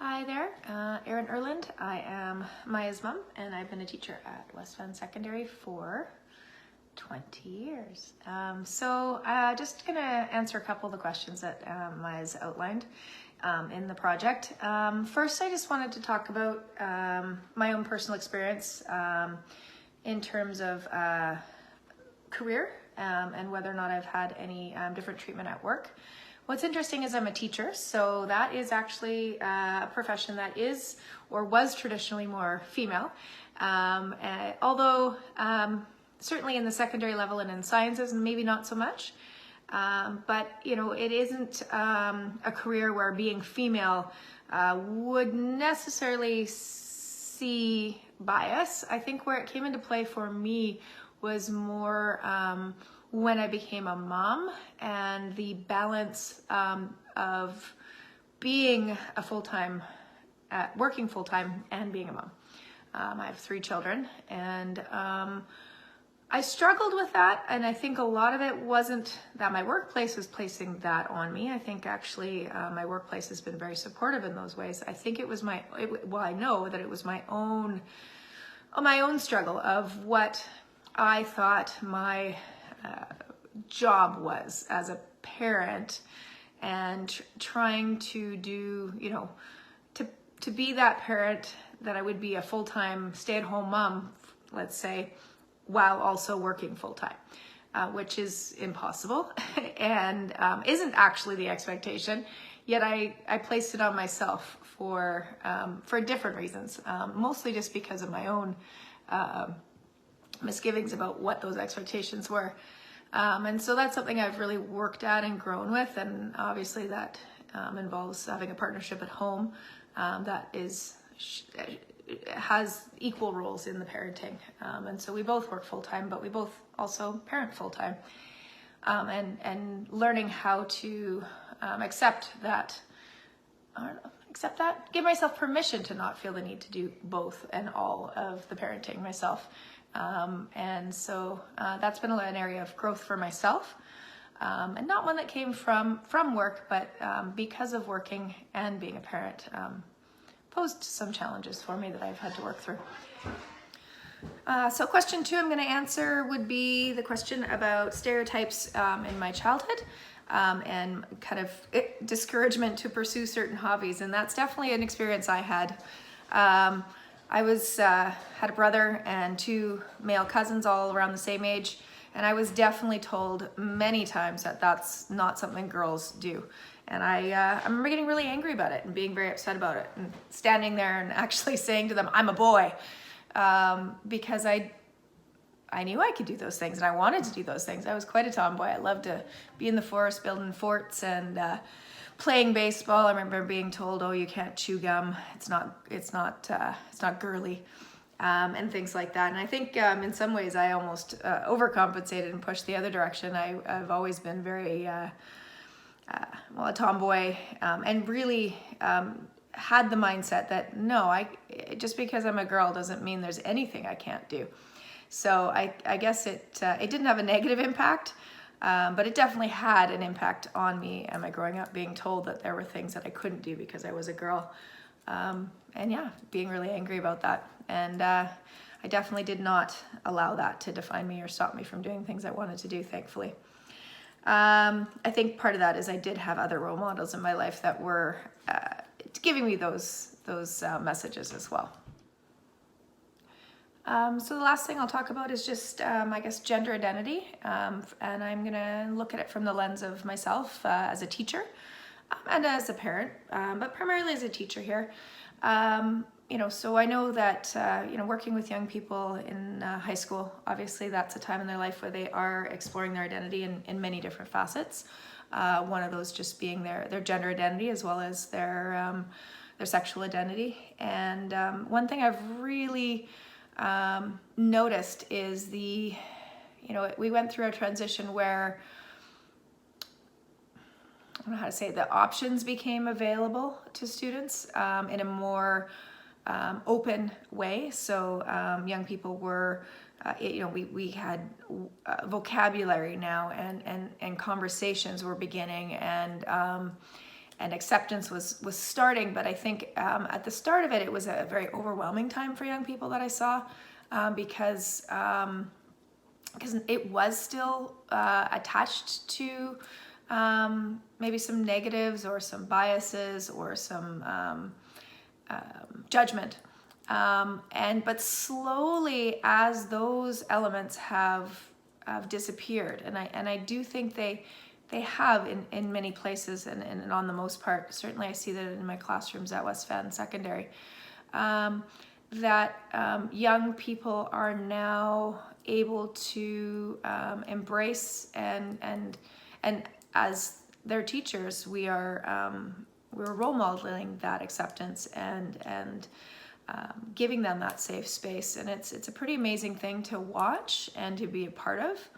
Hi there, Erin Erland. I am Maya's mom, and I've been a teacher at West Van Secondary for 20 years. Just gonna answer a couple of the questions that Maya's outlined in the project. First, I just wanted to talk about my own personal experience in terms of career and whether or not I've had any different treatment at work. What's interesting is I'm a teacher, so that is actually a profession that is or was traditionally more female. Although certainly in the secondary level and in sciences, maybe not so much. But you know, it isn't a career where being female would necessarily see bias. I think where it came into play for me was more when I became a mom and the balance of being a full-time, working full-time and being a mom. I have 3 children, and I struggled with that, and I think a lot of it wasn't that my workplace was placing that on me. I think actually my workplace has been very supportive in those ways. I think it was I know that it was my own struggle of what I thought my job was as a parent, and trying to do, you know, to be that parent that I would be a full-time stay-at-home mom, let's say, while also working full-time, which is impossible and isn't actually the expectation. Yet I placed it on myself for different reasons, mostly just because of my own misgivings about what those expectations were. And so that's something I've really worked at and grown with, and obviously that involves having a partnership at home that has equal roles in the parenting. And so we both work full-time, but we both also parent full-time. And learning how to accept that, give myself permission to not feel the need to do both and all of the parenting myself. And so that's been an area of growth for myself, and not one that came from work, but because of working and being a parent, posed some challenges for me that I've had to work through. So question 2 I'm going to answer would be the question about stereotypes in my childhood, and kind of discouragement to pursue certain hobbies. And that's definitely an experience I had. I had a brother and 2 male cousins all around the same age, and I was definitely told many times that that's not something girls do. And I remember getting really angry about it and being very upset about it, and standing there and actually saying to them, I'm a boy, because I knew I could do those things and I wanted to do those things. I was quite a tomboy. I loved to be in the forest building forts and playing baseball. I remember being told, "Oh, you can't chew gum. It's not girly," and things like that. And I think in some ways I almost overcompensated and pushed the other direction. I've always been very a tomboy, and really had the mindset that no, just because I'm a girl doesn't mean there's anything I can't do. So I guess it didn't have a negative impact. But it definitely had an impact on me and my growing up, being told that there were things that I couldn't do because I was a girl. And yeah, being really angry about that. And I definitely did not allow that to define me or stop me from doing things I wanted to do, thankfully. I think part of that is I did have other role models in my life that were giving me those messages as well. So the last thing I'll talk about is just, I guess, gender identity, and I'm going to look at it from the lens of myself as a teacher and as a parent, but primarily as a teacher here. So I know that, working with young people in high school, obviously that's a time in their life where they are exploring their identity in many different facets. One of those just being their gender identity as well as their sexual identity. And one thing I've really noticed is we went through a transition where, I don't know how to say it, the options became available to students in a more open way. So young people were, we had vocabulary now, and conversations were beginning, and and acceptance was starting. But I think at the start of it, it was a very overwhelming time for young people that I saw, because it was still attached to maybe some negatives or some biases or some judgment. But slowly, as those elements have disappeared, and I do think they have in many places, and on the most part, certainly I see that in my classrooms at West Van Secondary, that young people are now able to embrace and as their teachers, we're role modeling that acceptance and giving them that safe space, and it's a pretty amazing thing to watch and to be a part of.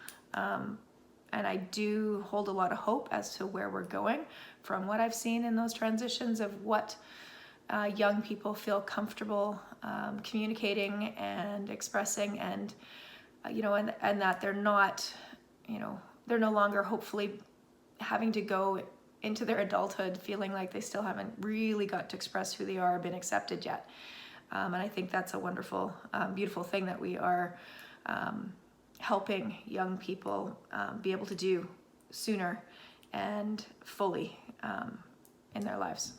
And I do hold a lot of hope as to where we're going from what I've seen in those transitions of what young people feel comfortable communicating and expressing, and and that they're not, they're no longer hopefully having to go into their adulthood feeling like they still haven't really got to express who they are or been accepted yet. And I think that's a wonderful, beautiful thing that we are helping young people be able to do sooner and fully in their lives.